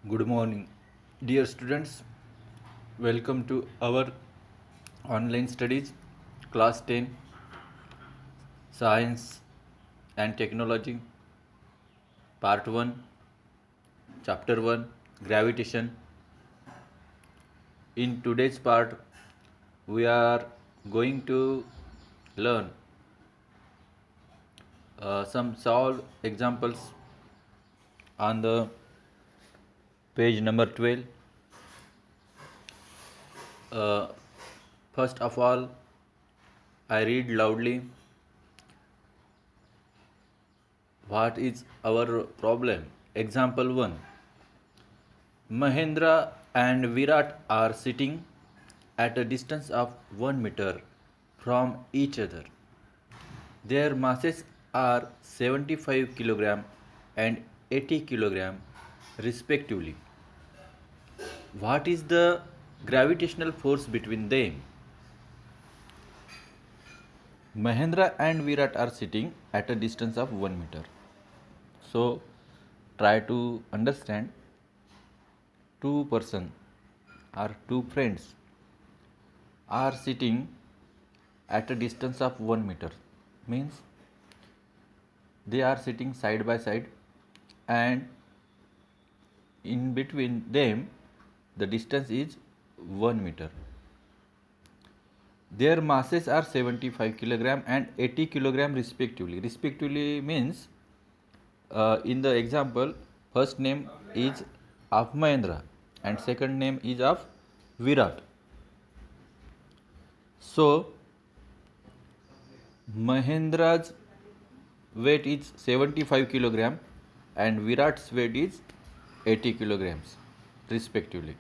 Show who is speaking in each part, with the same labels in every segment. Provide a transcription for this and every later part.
Speaker 1: Good morning, dear students. Welcome to our online studies, class 10, Science and Technology, part 1, chapter 1, Gravitation. In today's part, we are going to learn some solved examples on the page number 12. Uh, First of all, I read loudly what is our problem. Example 1. Mahendra and Virat are sitting at a distance of 1 meter from each other. Their masses are 75 kg and 80 kg respectively. What is the gravitational force between them? Mahendra and Virat are sitting at a distance of 1 meter. So try to understand two person or two friends are sitting at a distance of 1 meter, means they are sitting side by side, and in between them the distance is 1 meter. Their masses are 75 kilogram and 80 kilogram respectively means in the example, first name is of Mahendra and second name is of Virat. So Mahendra's weight is 75 kilogram and Virat's weight is 80 kilograms respectively.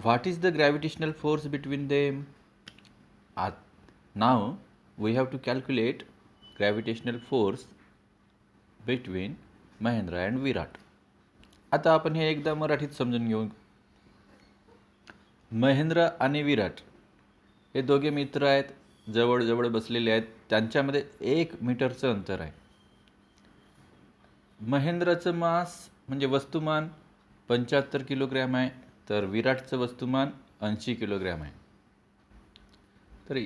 Speaker 1: What is the gravitational force between them? Now we have to calculate gravitational force between Mahendra and Virat. आता आपण हे एकदा मराठीत समजून घेऊ. महेंद्र आणि विराट हे दोघे मित्र आहेत, जवळ जवळ बसलेले आहेत. त्यांच्यामध्ये 1 मीटरचं अंतर आहे. महेंद्रचं मास म्हणजे वस्तुमान 75 किलोग्रॅम आहे, तर विराटचं वस्तुमान 80 किलोग्रॅम आहे. तर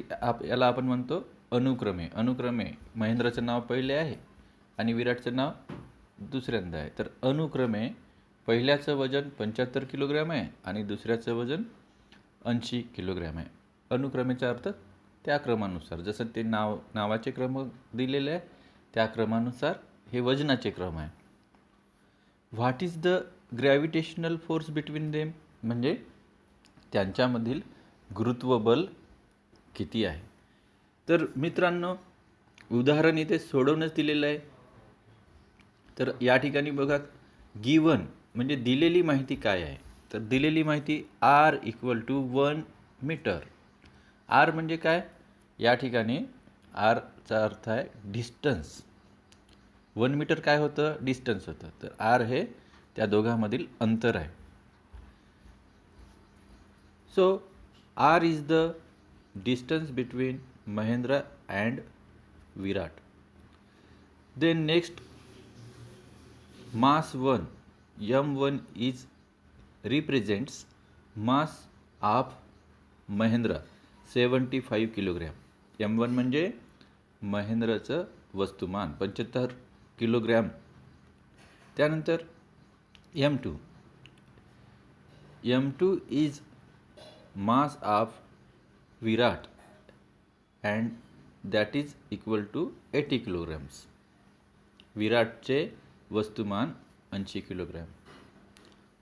Speaker 1: याला आपण म्हणतो अनुक्रमे महेंद्रचं नाव पहिले आहे आणि विराटचं नाव दुसऱ्यांदा आहे. तर अनुक्रमे पहिल्याचं वजन 75 किलोग्रॅम आहे आणि दुसऱ्याचं वजन 80 किलोग्रॅम आहे. अनुक्रमेचा अर्थ त्या क्रमानुसार, जसं ते नावाचे क्रम दिलेले आहे त्या क्रमानुसार हे वजनाचे क्रम आहे. What is the gravitational force between them, म्हणजे त्यांच्यामधील गुरुत्वबल किती आहे. तर मित्रांनो, उदाहरण इथे सोडवणंच दिलेलं आहे. तर या ठिकाणी बघा, गिवन म्हणजे दिलेली माहिती काय आहे. तर दिलेली माहिती R = 1 मीटर. R म्हणजे काय, या ठिकाणी Rचा अर्थ आहे डिस्टन्स. 1 मीटर काय होतं, डिस्टन्स होतं. तर R हे त्या दोघांमधील अंतर आहे. So R is the distance between Mahendra and Virat. Then next, mass 1 M1 is represents mass of Mahendra 75 kilogram. M1 म्हणजे महेंद्रचं वस्तुमान 75 किलोग्रॅम. त्यानंतर M2 is mass of Virat and that is equal to 80 kilograms. विराटचे वस्तुमान 80 kilogram.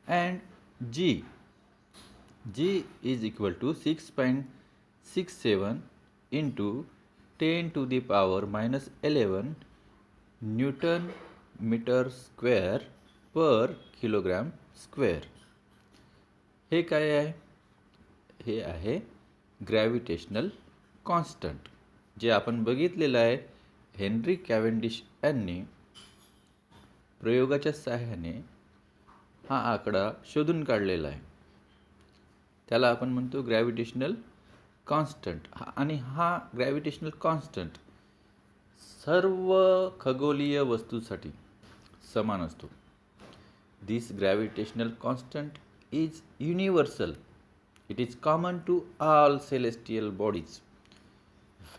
Speaker 1: and G is equal to 6.67 into 10 to the power minus 11 Newton meter square per kilogram square. हे काय आहे, हे आहे gravitational constant, जे आपण बघितलेलं आहे. हेनरी कॅव्हेंडिश यांनी प्रयोगाच्या सहाय्याने हा आकडा शोधून काढलेला आहे. त्याला आपण म्हणतो ग्रॅव्हिटेशनल कॉन्स्टंट. आणि हा ग्रॅव्हिटेशनल कॉन्स्टंट सर्व खगोलीय वस्तूसाठी, समान असतो. This gravitational constant is universal. It is common to all celestial bodies.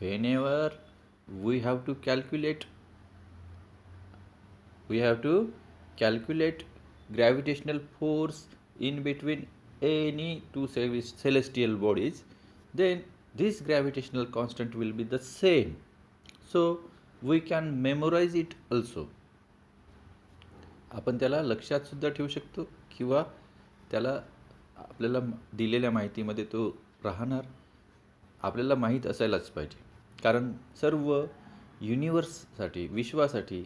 Speaker 1: Whenever we have to calculate gravitational force in between any two celestial bodies, then this gravitational constant will be the same. So we can memorize it also. आपण त्याला लक्षात सुद्धा ठेवू शकतो किंवा त्याला आपल्याला दिलेल्या माहितीमध्ये तो राहणार. आपल्याला माहीत असायलाच पाहिजे, कारण सर्व युनिवर्ससाठी, विश्वासाठी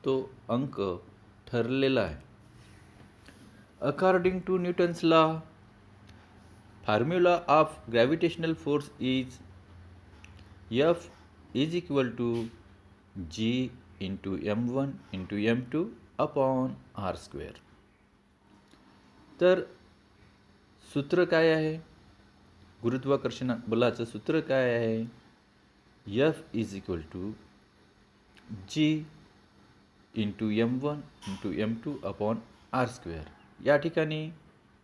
Speaker 1: तो अंक ठरलेला आहे. According to Newton's law, formula of gravitational force is F is equal to G into M1 into M2 upon R². तर सूत्र काय आहे? गुरुत्वाकर्षण बलाचं सूत्र काय आहे? F is equal to G into M1 into M2 upon R². या ठिकाणी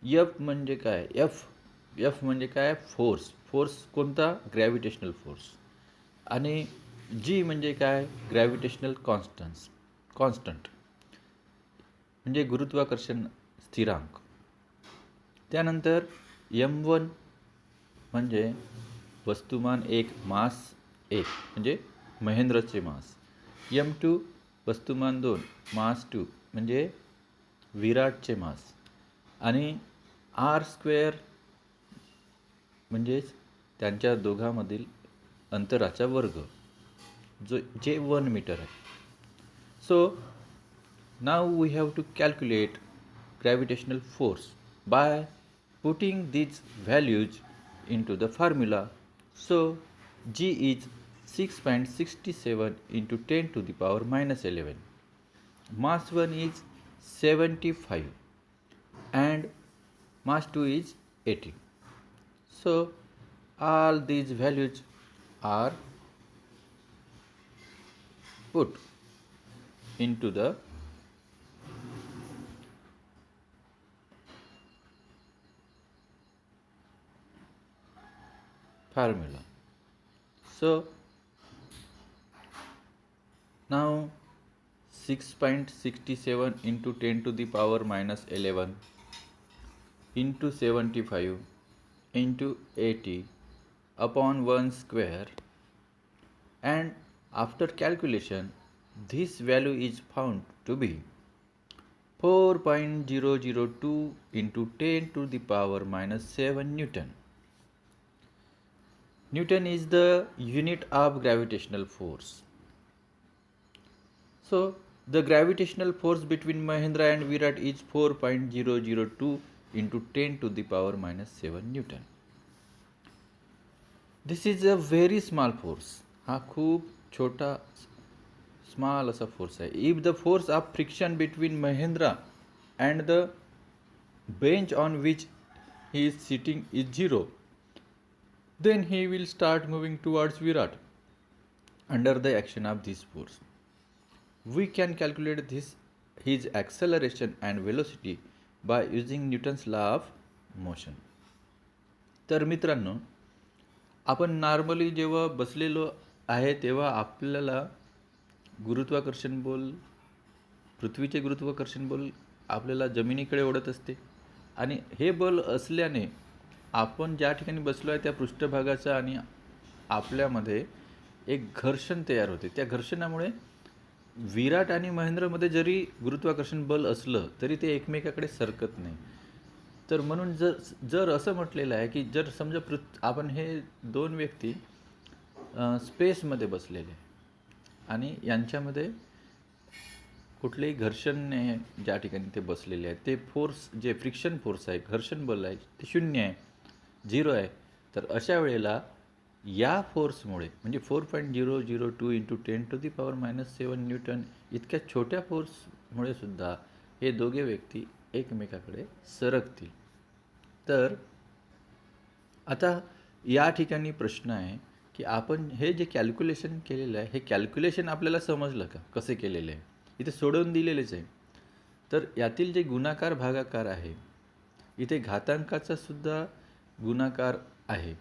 Speaker 1: F म्हणजे काय? F म्हणजे काय? फोर्स कोणता? Gravitational force. आणि G म्हणजे काय? ग्रॅव्हिटेशनल कॉन्स्टंट म्हणजे गुरुत्वाकर्षण स्थिरांक. त्यानंतर M1 म्हणजे वस्तुमान 1, मास 1 म्हणजे महेंद्रचे मास. M2 वस्तुमान 2, मास 2 म्हणजे विराटचे मास. आणि R² म्हणजेच त्यांच्या दोघांमधील अंतराचा वर्ग, जे 1 मीटर आहे. So now we have to calculate gravitational force by putting these values into the formula. So G is 6.67 into 10 to the power minus 11. Mass 1 is 75 and mass 2 is 80. So all these values are put into the formula. So now 6.67 into 10 to the power minus 11 into 75 into 80 upon 1², and after calculation this value is found to be 4.002 into 10 to the power minus 7 Newton. Newton is the unit of gravitational force. So the gravitational force between Mahendra and Virat is 4.002 into 10 to the power minus 7 Newton. This is a very small force. हा खूप छोटा small असा force आहे. If the force of friction between Mahendra and the bench on which he is sitting is 0, then he will start moving towards Virat under the action of this force. We can calculate his acceleration and velocity by using Newton's law of motion. तर मित्रांनो, आपण normally जेव्हा बसलेलो आहे तेव्हा आपल्याला गुरुत्वाकर्षण बल, पृथ्वीचे गुरुत्वाकर्षण बल आपल्याला जमिनीकडे ओढत असते. आणि हे बल असल्याने आपण ज्या ठिकाणी बसलो आहे त्या पृष्ठभागाचा आणि आपल्यामध्ये एक घर्षण तयार होते. त्या घर्षणामुळे विराट आणि महेंद्रमध्ये जरी गुरुत्वाकर्षण बल असलं तरी ते एकमेकाकडे सरकत नाही. तर म्हणून जर असं म्हटलेलं आहे की जर समजा आपण हे 2 व्यक्ती स्पेसमध्ये बसलेले आणि यांच्यामध्ये कुठलेही घर्षण नाही, ज्या ठिकाणी ते बसलेले आहेत ते फोर्स, जे फ्रिक्शन फोर्स आहे, घर्षण बल आहे, ते 0 आहे, 0 आहे. तर अशा वेळेला या फोर्समुळे म्हणजे 4.002 into 10 to the power minus 7 newton इतक्या छोट्या फोर्समुळे सुद्धा हे दोघे व्यक्ती एकमेकाकडे सरकतील. तर आता या ठिकाणी प्रश्न आहे की आपण हे जे कॅल्क्युलेशन केलेलं आहे, हे कॅल्क्युलेशन आपल्याला समजलं का, कसे केलेले आहे? इथे सोडवून दिलेलेच आहे. तर यातील जे गुणाकार भागाकार आहे, इथे घातांकाचा सुद्धा गुणाकार आहे.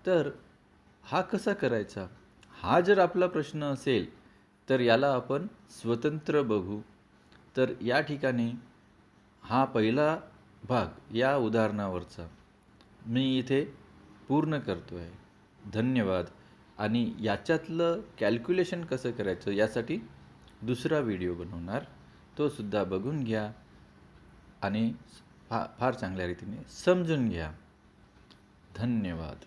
Speaker 1: तर हा कसा करायचा? हा जर आपला प्रश्न असेल तर याला आपण स्वतंत्र बघू. तर या ठिकाणी हा पहिला भाग या उदाहरणावरचा मी इथे पूर्ण करतो आहे. धन्यवाद. आणि याच्यातलं कॅल्क्युलेशन कसं करायचं यासाठी दुसरा व्हिडिओ बनवणार, तो सुद्धा बघून घ्या आणि फार चांगल्या रीतीने समजून घ्या. धन्यवाद.